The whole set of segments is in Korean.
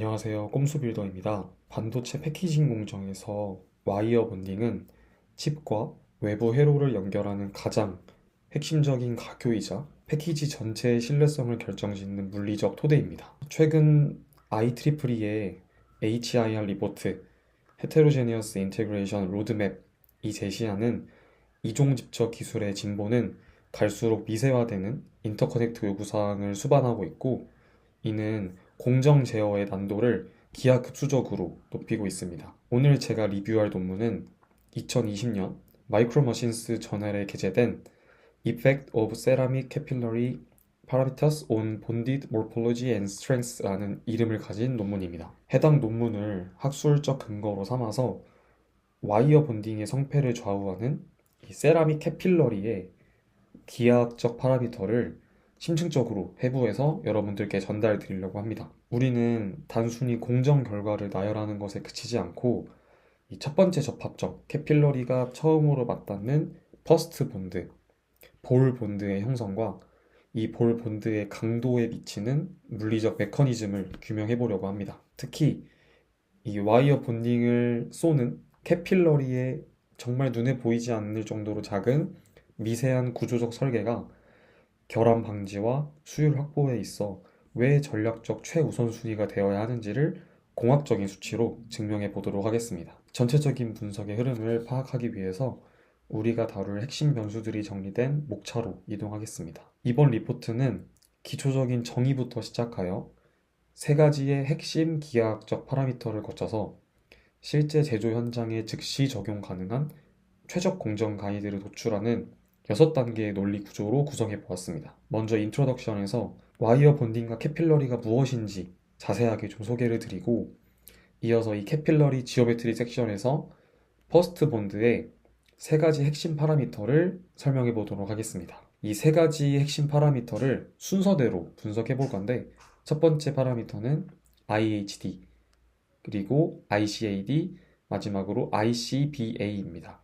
안녕하세요. 꼼수빌더입니다. 반도체 패키징 공정에서 와이어 본딩은 칩과 외부 회로를 연결하는 가장 핵심적인 가교이자 패키지 전체의 신뢰성을 결정짓는 물리적 토대입니다. 최근 IEEE의 HIR 리포트 Heterogeneous Integration Roadmap이 제시하는 이종 집적 기술의 진보는 갈수록 미세화되는 인터커넥트 요구사항을 수반하고 있고, 이는 공정 제어의 난도를 기하급수적으로 높이고 있습니다. 오늘 제가 리뷰할 논문은 2020년 마이크로머신스 저널에 게재된 Effect of Ceramic Capillary Parameters on Bonded Morphology and Strength라는 이름을 가진 논문입니다. 해당 논문을 학술적 근거로 삼아서 와이어 본딩의 성패를 좌우하는 이 세라믹 캐필러리의 기하학적 파라미터를 심층적으로 해부해서 여러분들께 전달 드리려고 합니다. 우리는 단순히 공정 결과를 나열하는 것에 그치지 않고 이 첫 번째 접합점, 캐필러리가 처음으로 맞닿는 퍼스트 본드, 볼 본드의 형성과 이 볼 본드의 강도에 미치는 물리적 메커니즘을 규명해 보려고 합니다. 특히 이 와이어 본딩을 쏘는 캐필러리의 정말 눈에 보이지 않을 정도로 작은 미세한 구조적 설계가 결함 방지와 수율 확보에 있어 왜 전략적 최우선순위가 되어야 하는지를 공학적인 수치로 증명해 보도록 하겠습니다. 전체적인 분석의 흐름을 파악하기 위해서 우리가 다룰 핵심 변수들이 정리된 목차로 이동하겠습니다. 이번 리포트는 기초적인 정의부터 시작하여 세 가지의 핵심 기하학적 파라미터를 거쳐서 실제 제조 현장에 즉시 적용 가능한 최적 공정 가이드를 도출하는 6단계의 논리 구조로 구성해 보았습니다. 먼저 인트로덕션에서 와이어 본딩과 캐필러리가 무엇인지 자세하게 좀 소개를 드리고, 이어서 이 캐필러리 지오메트리 섹션에서 퍼스트 본드의 세 가지 핵심 파라미터를 설명해 보도록 하겠습니다. 이 세 가지 핵심 파라미터를 순서대로 분석해 볼 건데, 첫 번째 파라미터는 IHD, 그리고 ICAD, 마지막으로 ICBA입니다.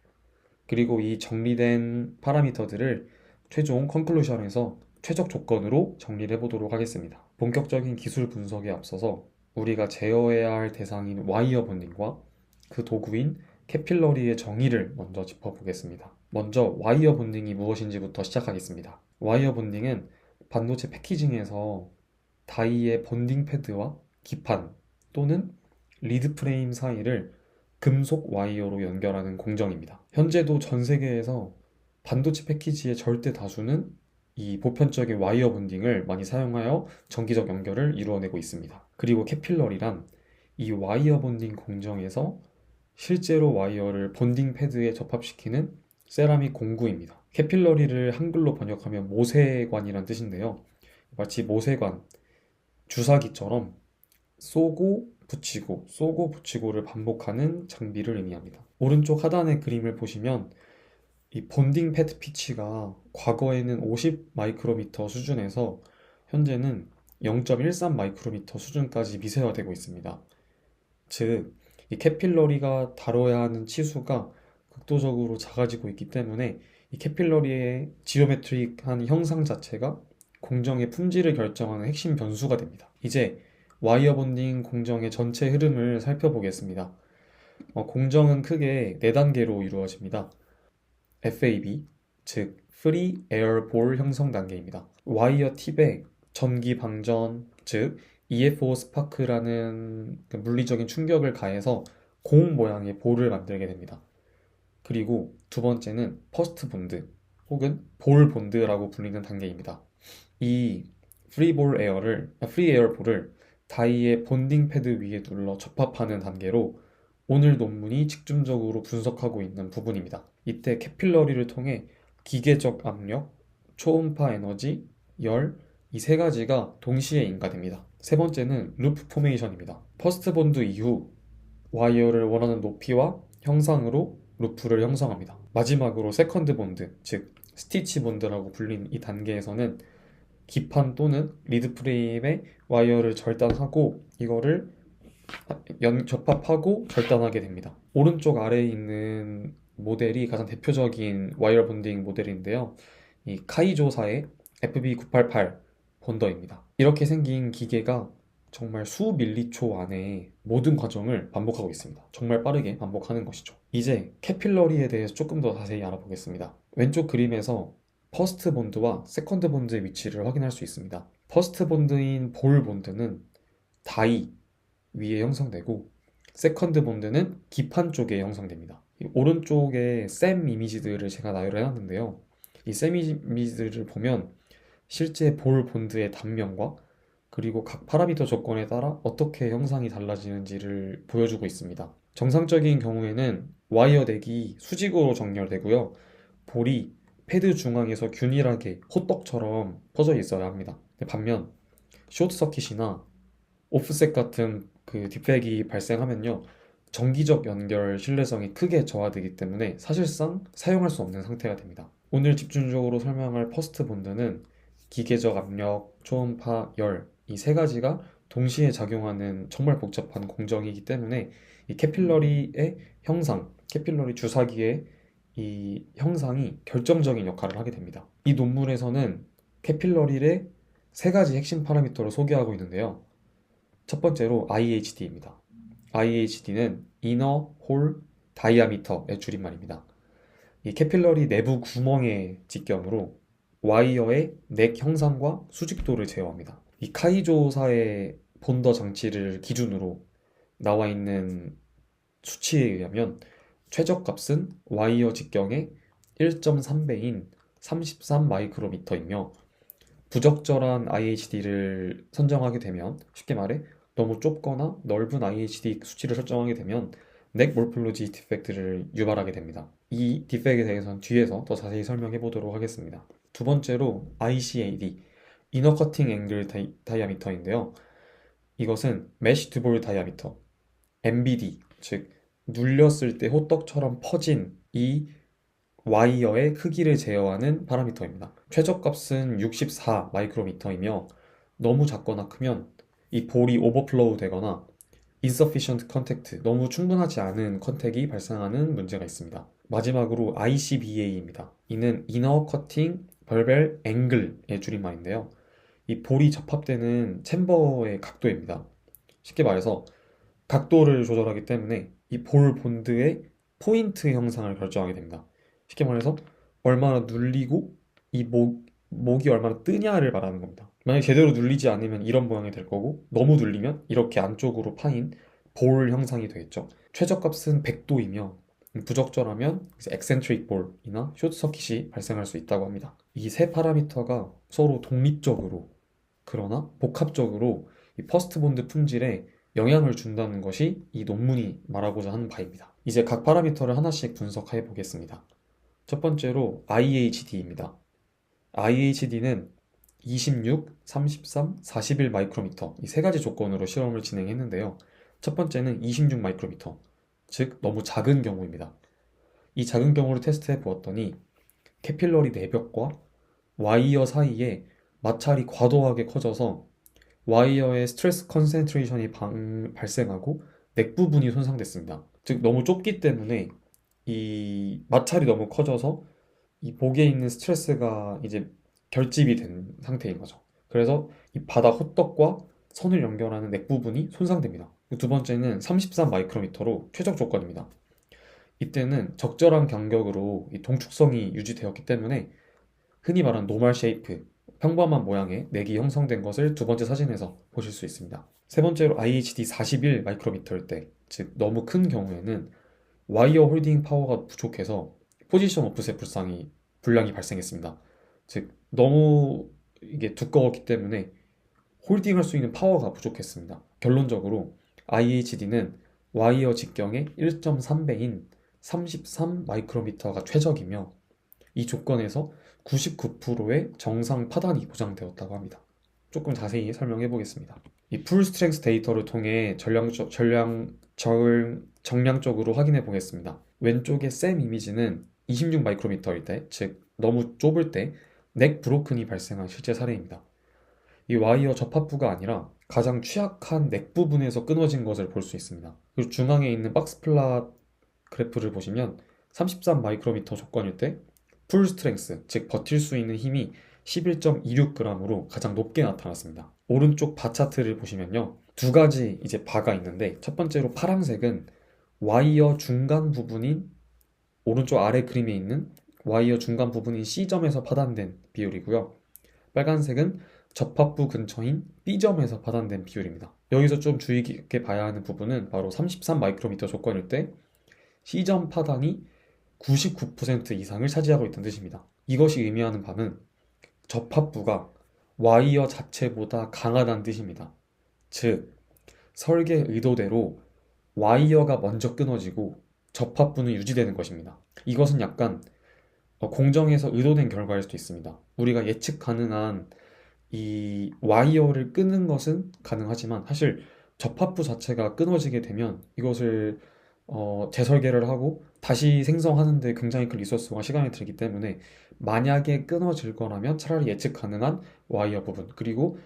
그리고 이 정리된 파라미터들을 최종 컨클루션에서 최적 조건으로 정리를 해보도록 하겠습니다. 본격적인 기술 분석에 앞서서 우리가 제어해야 할 대상인 와이어 본딩과 그 도구인 캐필러리의 정의를 먼저 짚어보겠습니다. 먼저 와이어 본딩이 무엇인지부터 시작하겠습니다. 와이어 본딩은 반도체 패키징에서 다이의 본딩 패드와 기판 또는 리드 프레임 사이를 금속 와이어로 연결하는 공정입니다. 현재도 전 세계에서 반도체 패키지의 절대 다수는 이 보편적인 와이어 본딩을 많이 사용하여 전기적 연결을 이루어내고 있습니다. 그리고 캐필러리란 이 와이어 본딩 공정에서 실제로 와이어를 본딩 패드에 접합시키는 세라믹 공구입니다. 캐필러리를 한글로 번역하면 모세관이란 뜻인데요. 마치 모세관, 주사기처럼 쏘고 붙이고 쏘고 붙이고를 반복하는 장비를 의미합니다. 오른쪽 하단의 그림을 보시면 이 본딩 패드 피치가 과거에는 50 마이크로미터 수준에서 현재는 0.13 마이크로미터 수준까지 미세화되고 있습니다. 즉, 이 캐필러리가 다뤄야 하는 치수가 극도적으로 작아지고 있기 때문에 이 캐필러리의 지오메트릭한 형상 자체가 공정의 품질을 결정하는 핵심 변수가 됩니다. 이제 와이어 본딩 공정의 전체 흐름을 살펴보겠습니다. 공정은 크게 4단계로 이루어집니다. FAB, 즉 Free Air Ball 형성 단계입니다. 와이어 팁에 전기 방전, 즉 EFO 스파크라는 그 물리적인 충격을 가해서 공 모양의 볼을 만들게 됩니다. 그리고 두 번째는 퍼스트 본드 혹은 볼 본드라고 불리는 단계입니다. 이 프리 에어 볼을 다이의 본딩 패드 위에 눌러 접합하는 단계로 오늘 논문이 집중적으로 분석하고 있는 부분입니다. 이때 캐필러리를 통해 기계적 압력, 초음파 에너지, 열, 이 세 가지가 동시에 인가됩니다. 세 번째는 루프 포메이션입니다. 퍼스트 본드 이후 와이어를 원하는 높이와 형상으로 루프를 형성합니다. 마지막으로 세컨드 본드, 즉 스티치 본드라고 불린 이 단계에서는 기판 또는 리드 프레임에 와이어를 절단하고 이거를 접합하고 절단하게 됩니다. 오른쪽 아래에 있는 모델이 가장 대표적인 와이어 본딩 모델인데요. 이 카이조사의 FB988 본더입니다. 이렇게 생긴 기계가 정말 수 밀리초 안에 모든 과정을 반복하고 있습니다. 정말 빠르게 반복하는 것이죠. 이제 캐필러리에 대해서 조금 더 자세히 알아보겠습니다. 왼쪽 그림에서 퍼스트 본드와 세컨드 본드의 위치를 확인할 수 있습니다. 퍼스트 본드인 볼 본드는 다이 위에 형성되고 세컨드 본드는 기판 쪽에 형성됩니다. 이 오른쪽에 셈 이미지들을 제가 나열을 해놨는데요. 이 셈 이미지들을 보면 실제 볼 본드의 단면과 그리고 각 파라미터 조건에 따라 어떻게 형상이 달라지는지를 보여주고 있습니다. 정상적인 경우에는 와이어 넥이 수직으로 정렬되고요. 볼이 패드 중앙에서 균일하게 호떡처럼 퍼져 있어야 합니다. 반면 쇼트 서킷이나 오프셋 같은 그 딥팩이 발생하면요. 정기적 연결 신뢰성이 크게 저하되기 때문에 사실상 사용할 수 없는 상태가 됩니다. 오늘 집중적으로 설명할 퍼스트 본드는 기계적 압력, 초음파, 열 이 세 가지가 동시에 작용하는 정말 복잡한 공정이기 때문에 이 캐필러리의 형상, 캐필러리 주사기의 이 형상이 결정적인 역할을 하게 됩니다. 이 논문에서는 캐필러리의 세 가지 핵심 파라미터를 소개하고 있는데요. 첫 번째로 IHD입니다. IHD는 Inner Hole Diameter의 줄임말입니다. 이 캐필러리 내부 구멍의 직경으로 와이어의 넥 형상과 수직도를 제어합니다. 이 카이조사의 본더 장치를 기준으로 나와 있는 수치에 의하면 최저값은 와이어 직경의 1.3배인 33 마이크로미터이며 부적절한 IHD를 선정하게 되면 쉽게 말해 너무 좁거나 넓은 IHD 수치를 설정하게 되면 넥 몰폴로지 디펙트를 유발하게 됩니다. 이 디펙트에 대해서는 뒤에서 더 자세히 설명해 보도록 하겠습니다. 두 번째로 ICAD, 이너 커팅 앵글 다이아미터인데요. 이것은 메쉬 듀볼 다이아미터, MBD, 즉 눌렸을 때 호떡처럼 퍼진 이 와이어의 크기를 제어하는 파라미터입니다. 최저값은 64 마이크로미터이며 너무 작거나 크면 이 볼이 오버플로우 되거나 insufficient contact, 너무 충분하지 않은 컨택이 발생하는 문제가 있습니다. 마지막으로 ICBA입니다. 이는 Inner Cutting Bevel Angle의 줄임말인데요. 이 볼이 접합되는 챔버의 각도입니다. 쉽게 말해서 각도를 조절하기 때문에 이 볼 본드의 포인트 형상을 결정하게 됩니다. 쉽게 말해서 얼마나 눌리고 이 목이 얼마나 뜨냐를 말하는 겁니다. 만약 제대로 눌리지 않으면 이런 모양이 될 거고 너무 눌리면 이렇게 안쪽으로 파인 볼 형상이 되겠죠. 최저값은 100도이며 부적절하면 eccentric 볼이나 쇼트 서킷이 발생할 수 있다고 합니다. 이 세 파라미터가 서로 독립적으로 그러나 복합적으로 이 퍼스트 본드 품질에 영향을 준다는 것이 이 논문이 말하고자 하는 바입니다. 이제 각 파라미터를 하나씩 분석해 보겠습니다. 첫 번째로 IHD입니다. IHD는 26, 33, 41 마이크로미터 이 세 가지 조건으로 실험을 진행했는데요. 첫 번째는 26 마이크로미터, 즉 너무 작은 경우입니다. 이 작은 경우를 테스트해 보았더니 캐필러리 내벽과 와이어 사이에 마찰이 과도하게 커져서 와이어의 스트레스 컨센트레이션이 발생하고 넥 부분이 손상됐습니다. 즉 너무 좁기 때문에 이 마찰이 너무 커져서 이 목에 있는 스트레스가 이제 결집이 된 상태인 거죠. 그래서 이 바닥 호떡과 선을 연결하는 넥 부분이 손상됩니다. 두 번째는 33 마이크로미터로 최적 조건입니다. 이때는 적절한 간격으로 이 동축성이 유지되었기 때문에 흔히 말하는 노멀 쉐이프, 평범한 모양의 넥이 형성된 것을 두 번째 사진에서 보실 수 있습니다. 세 번째로 IHD 41 마이크로미터일 때, 즉 너무 큰 경우에는 와이어 홀딩 파워가 부족해서 포지션 오프셋 불량이 발생했습니다. 즉 너무 이게 두꺼웠기 때문에 홀딩할 수 있는 파워가 부족했습니다. 결론적으로 IHD는 와이어 직경의 1.3배인 33 마이크로미터가 최적이며 이 조건에서 99%의 정상 파단이 보장되었다고 합니다. 조금 자세히 설명해 보겠습니다. 이 풀 스트렝스 데이터를 통해 정량적으로 확인해 보겠습니다. 왼쪽의 셈 이미지는 26 마이크로미터일 때, 즉 너무 좁을 때 넥 브로큰이 발생한 실제 사례입니다. 이 와이어 접합부가 아니라 가장 취약한 넥 부분에서 끊어진 것을 볼 수 있습니다. 그리고 중앙에 있는 박스 플랫 그래프를 보시면 33 마이크로미터 조건일 때 풀 스트렝스, 즉 버틸 수 있는 힘이 11.26g으로 가장 높게 나타났습니다. 오른쪽 바 차트를 보시면요. 두 가지 이제 바가 있는데, 첫 번째로 파란색은 와이어 중간 부분인 오른쪽 아래 그림에 있는 와이어 중간 부분인 C점에서 파단된 비율이고요. 빨간색은 접합부 근처인 B점에서 파단된 비율입니다. 여기서 좀 주의 깊게 봐야 하는 부분은 바로 33 마이크로미터 조건일 때 C점 파단이 99% 이상을 차지하고 있다는 뜻입니다. 이것이 의미하는 바는 접합부가 와이어 자체보다 강하다는 뜻입니다. 즉, 설계 의도대로 와이어가 먼저 끊어지고 접합부는 유지되는 것입니다. 이것은 약간 공정에서 의도된 결과일 수도 있습니다. 우리가 예측 가능한 이 와이어를 끄는 것은 가능하지만, 사실 접합부 자체가 끊어지게 되면 이것을 재설계를 하고 다시 생성하는 데 굉장히 큰 리소스와 시간이 들기 때문에, 만약에 끊어질 거라면 차라리 예측 가능한 와이어 부분, 그리고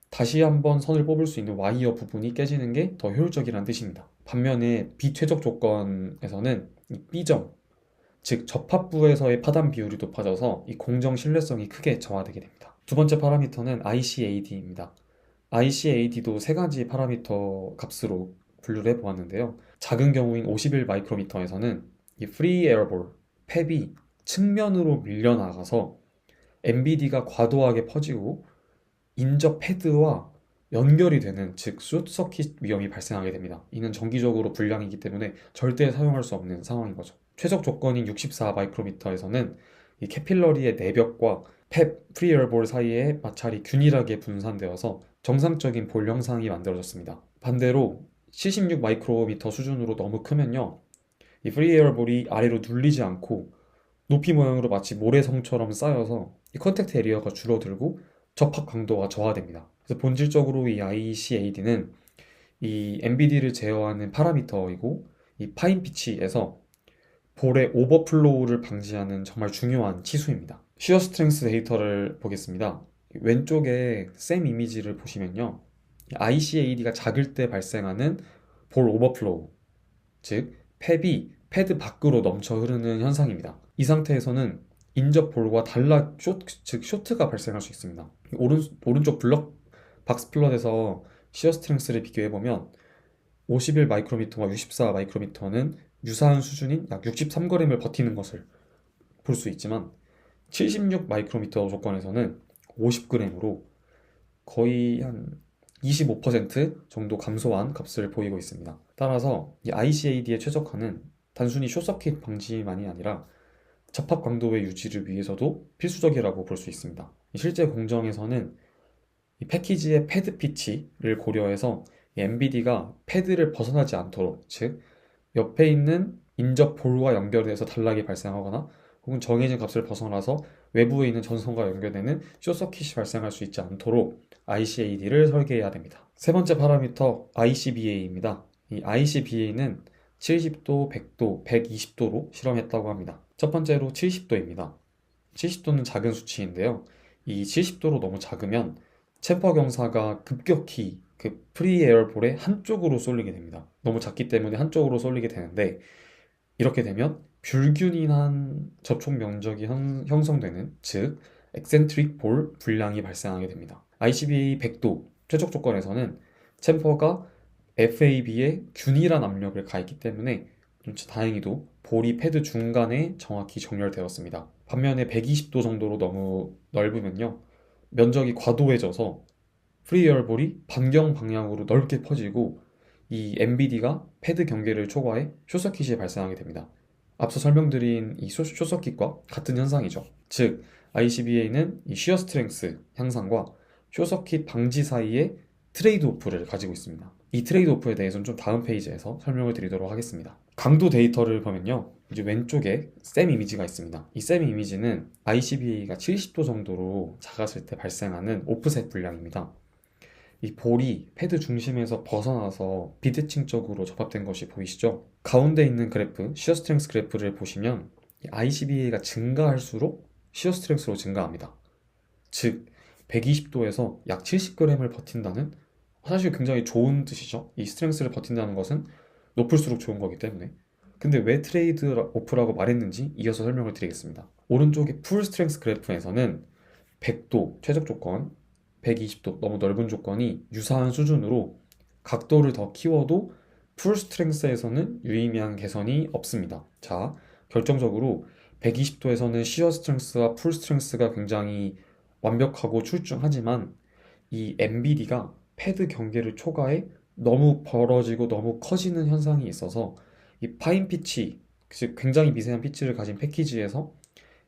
다시 한번 선을 뽑을 수 있는 와이어 부분이 깨지는 게 더 효율적이라는 뜻입니다. 반면에 비최적 조건에서는 이 B점, 즉 접합부에서의 파단 비율이 높아져서 이 공정 신뢰성이 크게 저하되게 됩니다. 두 번째 파라미터는 ICAD입니다. ICAD도 세 가지 파라미터 값으로 분류를 해보았는데요. 작은 경우인 51 마이크로미터에서는 이 프리 에어볼, 팹이 측면으로 밀려나가서 NBD가 과도하게 퍼지고 인접 패드와 연결이 되는, 즉 숏서킷 위험이 발생하게 됩니다. 이는 정기적으로 불량이기 때문에 절대 사용할 수 없는 상황인 거죠. 최적 조건인 64 마이크로미터에서는 이 캐필러리의 내벽과 팹, 프리에어볼 사이에 마찰이 균일하게 분산되어서 정상적인 볼 형상이 만들어졌습니다. 반대로 76 마이크로미터 수준으로 너무 크면요, 이 프리에어볼이 아래로 눌리지 않고 높이 모양으로 마치 모래성처럼 쌓여서 이 컨택트 에리어가 줄어들고 접합 강도가 저하됩니다. 그래서 본질적으로 이 ICAD는 이 NBD를 제어하는 파라미터이고, 이 파인 피치에서 볼의 오버플로우를 방지하는 정말 중요한 치수입니다. 시어 스트렝스 데이터를 보겠습니다. 왼쪽에 샘 이미지를 보시면요, ICAD가 작을 때 발생하는 볼 오버플로우, 즉 팹이 패드 밖으로 넘쳐 흐르는 현상입니다. 이 상태에서는 인접 볼과 단락 즉 쇼트가 발생할 수 있습니다. 오른쪽 블럭 박스 플롯에서 시어 스트렝스를 비교해보면 51 마이크로미터와 64 마이크로미터는 유사한 수준인 약 63g을 버티는 것을 볼 수 있지만, 76 마이크로미터 조건에서는 50g으로 거의 한 25% 정도 감소한 값을 보이고 있습니다. 따라서 이 ICAD의 최적화는 단순히 숏서킷 방지만이 아니라 접합 강도의 유지를 위해서도 필수적이라고 볼 수 있습니다. 실제 공정에서는 이 패키지의 패드 피치를 고려해서 NBD가 패드를 벗어나지 않도록, 즉 옆에 있는 인접 볼과 연결돼서 단락이 발생하거나 혹은 정해진 값을 벗어나서 외부에 있는 전선과 연결되는 숏서킷이 발생할 수 있지 않도록 ICAD를 설계해야 됩니다. 세 번째 파라미터 ICBA입니다. 이 ICBA는 70도, 100도, 120도로 실험했다고 합니다. 첫 번째로 70도입니다. 70도는 작은 수치인데요. 이 70도로 너무 작으면 챔퍼 경사가 급격히 그 프리 에어볼의 한쪽으로 쏠리게 됩니다. 너무 작기 때문에 한쪽으로 쏠리게 되는데, 이렇게 되면 불균일한 접촉 면적이 형성되는, 즉 엑센트릭 볼 불량이 발생하게 됩니다. ICBA 100도 최적 조건에서는 챔퍼가 FAB에 균일한 압력을 가했기 때문에 좀 다행히도 볼이 패드 중간에 정확히 정렬되었습니다. 반면에 120도 정도로 너무 넓으면요, 면적이 과도해져서 프리에어볼이 반경 방향으로 넓게 퍼지고 이 NBD가 패드 경계를 초과해 숏서킷이 발생하게 됩니다. 앞서 설명드린 이 숏서킷과 같은 현상이죠. 즉 ICBA는 이 시어 스트렝스 향상과 숏서킷 방지 사이에 트레이드 오프를 가지고 있습니다. 이 트레이드 오프에 대해서는 좀 다음 페이지에서 설명을 드리도록 하겠습니다. 강도 데이터를 보면요, 이제 왼쪽에 샘 이미지가 있습니다. 이 샘 이미지는 ICBA가 70도 정도로 작았을 때 발생하는 오프셋 불량입니다. 이 볼이 패드 중심에서 벗어나서 비대칭 쪽으로 접합된 것이 보이시죠? 가운데 있는 그래프, 시어 스트렝스 그래프를 보시면 ICBA가 증가할수록 시어 스트렝스로 증가합니다. 즉 120도에서 약 70g을 버틴다는, 사실 굉장히 좋은 뜻이죠. 이 스트렝스를 버틴다는 것은 높을수록 좋은 거기 때문에. 근데 왜 트레이드 오프라고 말했는지 이어서 설명을 드리겠습니다. 오른쪽의 풀 스트렝스 그래프에서는 100도 최적 조건, 120도 너무 넓은 조건이 유사한 수준으로 각도를 더 키워도 풀 스트렝스에서는 유의미한 개선이 없습니다. 자, 결정적으로 120도에서는 시어 스트렝스와 풀 스트렝스가 굉장히 완벽하고 출중하지만 이 NBD가 패드 경계를 초과해 너무 벌어지고 너무 커지는 현상이 있어서 이 파인 피치, 즉 굉장히 미세한 피치를 가진 패키지에서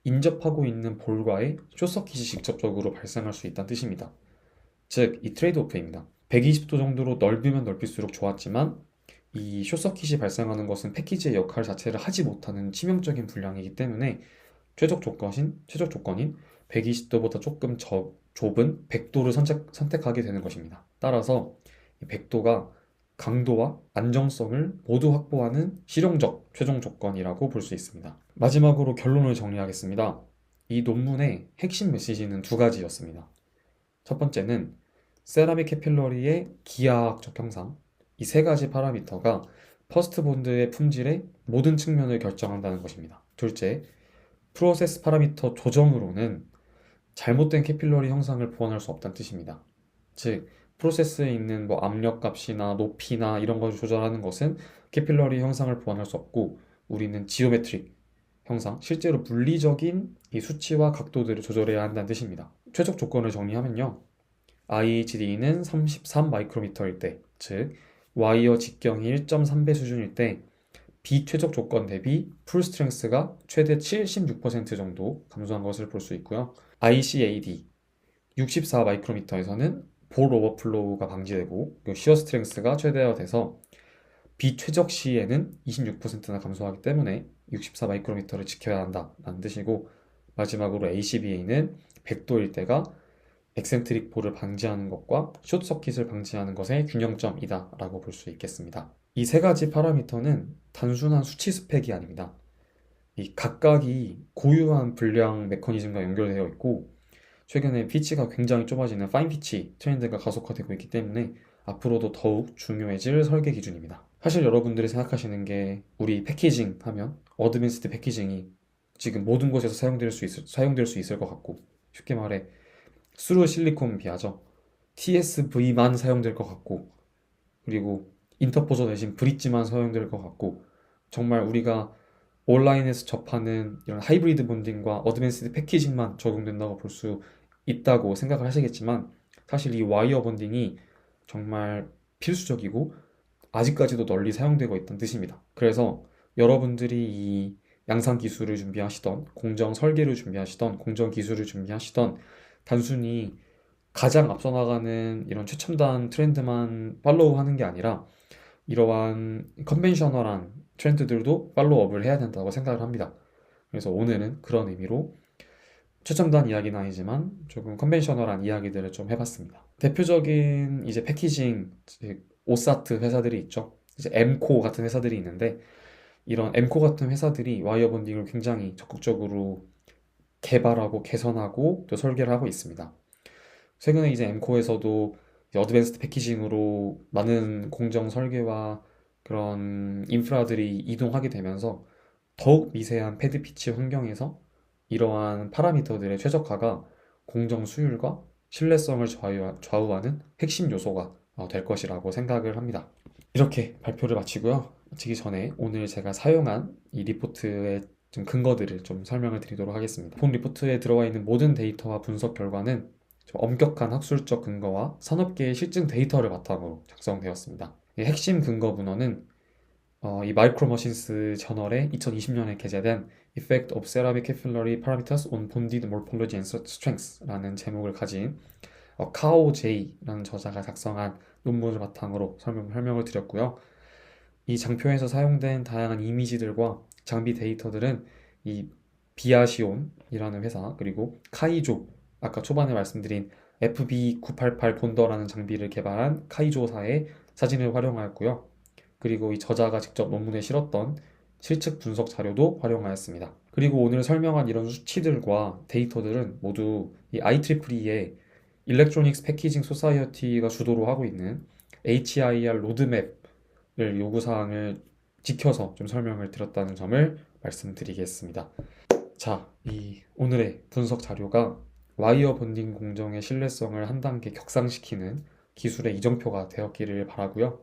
인접하고 있는 볼과의 숏서킷이 직접적으로 발생할 수 있다는 뜻입니다. 즉, 이 트레이드오프입니다. 120도 정도로 넓으면 넓을수록 좋았지만 이 숏서킷이 발생하는 것은 패키지의 역할 자체를 하지 못하는 치명적인 불량이기 때문에 최적 조건인 120도보다 조금 좁은 100도를 선택하게 되는 것입니다. 따라서 이 100도가 강도와 안정성을 모두 확보하는 실용적 최종 조건이라고 볼 수 있습니다. 마지막으로 결론을 정리하겠습니다. 이 논문의 핵심 메시지는 두 가지였습니다. 첫 번째는 세라믹 캐필러리의 기하학적 형상, 이 세 가지 파라미터가 퍼스트 본드의 품질의 모든 측면을 결정한다는 것입니다. 둘째, 프로세스 파라미터 조정으로는 잘못된 캐필러리 형상을 보완할 수 없다는 뜻입니다. 즉, 프로세스에 있는 압력 값이나 높이나 이런 것을 조절하는 것은 캐필러리 형상을 보완할 수 없고 우리는 지오메트릭 형상, 실제로 물리적인 이 수치와 각도들을 조절해야 한다는 뜻입니다. 최적 조건을 정리하면요. IHD는 33 마이크로미터일 때, 즉 와이어 직경이 1.3배 수준일 때 비최적 조건 대비 풀 스트렝스가 최대 76% 정도 감소한 것을 볼 수 있고요. ICAD 64 마이크로미터에서는 볼 오버플로우가 방지되고 시어 스트렝스가 최대화돼서 비최적 시에는 26%나 감소하기 때문에 64 마이크로미터를 지켜야 한다는 뜻이고, 마지막으로 ACBA는 100도일 때가 엑센트릭 볼을 방지하는 것과 숏서킷을 방지하는 것의 균형점이다 라고 볼 수 있겠습니다. 이 세 가지 파라미터는 단순한 수치 스펙이 아닙니다. 이 각각이 고유한 불량 메커니즘과 연결되어 있고 최근에 피치가 굉장히 좁아지는 파인 피치 트렌드가 가속화되고 있기 때문에 앞으로도 더욱 중요해질 설계 기준입니다. 사실 여러분들이 생각하시는 게 우리 패키징 하면 어드밴스드 패키징이 지금 모든 곳에서 사용될 수 있을 것 같고, 쉽게 말해 스루 실리콘 비하죠. TSV만 사용될 것 같고, 그리고 인터포저 대신 브릿지만 사용될 것 같고, 정말 우리가 온라인에서 접하는 이런 하이브리드 본딩과 어드밴스드 패키징만 적용된다고 볼 수 있다고 생각을 하시겠지만, 사실 이 와이어 본딩이 정말 필수적이고 아직까지도 널리 사용되고 있다는 뜻입니다. 그래서 여러분들이 이 양산 기술을 준비하시던, 공정 설계를 준비하시던, 공정 기술을 준비하시던 단순히 가장 앞서 나가는 이런 최첨단 트렌드만 팔로우하는 게 아니라 이러한 컨벤셔널한 트렌드들도 팔로우업을 해야 된다고 생각을 합니다. 그래서 오늘은 그런 의미로 최첨단 이야기는 아니지만 조금 컨벤셔널한 이야기들을 좀 해봤습니다. 대표적인 이제 패키징, 즉 오사트 회사들이 있죠. 이제 엠코 같은 회사들이 있는데, 이런 엠코 같은 회사들이 와이어 본딩을 굉장히 적극적으로 개발하고 개선하고 또 설계를 하고 있습니다. 최근에 이제 엠코에서도 어드밴스드 패키징으로 많은 공정 설계와 그런 인프라들이 이동하게 되면서 더욱 미세한 패드 피치 환경에서 이러한 파라미터들의 최적화가 공정 수율과 신뢰성을 좌우하는 핵심 요소가 될 것이라고 생각을 합니다. 이렇게 발표를 마치고요. 마치기 전에 오늘 제가 사용한 이 리포트의 좀 근거들을 좀 설명을 드리도록 하겠습니다. 본 리포트에 들어와 있는 모든 데이터와 분석 결과는 좀 엄격한 학술적 근거와 산업계의 실증 데이터를 바탕으로 작성되었습니다. 이 핵심 근거 문헌은 이 마이크로머신스 저널에 2020년에 게재된 Effect of Ceramic Capillary Parameters on Bonded Morphology and Strength라는 제목을 가진 카오 제이라는 저자가 작성한 논문을 바탕으로 설명을 드렸고요. 이 장표에서 사용된 다양한 이미지들과 장비 데이터들은 이 비아시온이라는 회사, 그리고 카이조, 아까 초반에 말씀드린 FB988 본더라는 장비를 개발한 카이조사의 사진을 활용하였고요. 그리고 이 저자가 직접 논문에 실었던 실측 분석 자료도 활용하였습니다. 그리고 오늘 설명한 이런 수치들과 데이터들은 모두 이 IEEE의 일렉트로닉스 패키징 소사이어티가 주도로 하고 있는 HIR 로드맵을 요구사항을 지켜서 좀 설명을 드렸다는 점을 말씀드리겠습니다. 자, 이 오늘의 분석 자료가 와이어 본딩 공정의 신뢰성을 한 단계 격상시키는 기술의 이정표가 되었기를 바라고요.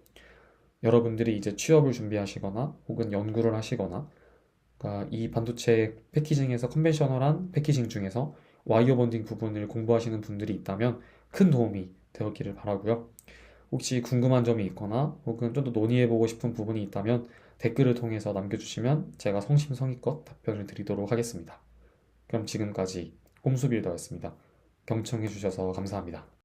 여러분들이 이제 취업을 준비하시거나 혹은 연구를 하시거나 그러니까 이 반도체 패키징에서 컨벤셔널한 패키징 중에서 와이어 본딩 부분을 공부하시는 분들이 있다면 큰 도움이 되었기를 바라고요. 혹시 궁금한 점이 있거나 혹은 좀 더 논의해보고 싶은 부분이 있다면 댓글을 통해서 남겨주시면 제가 성심성의껏 답변을 드리도록 하겠습니다. 그럼 지금까지 꼼수빌더였습니다. 경청해주셔서 감사합니다.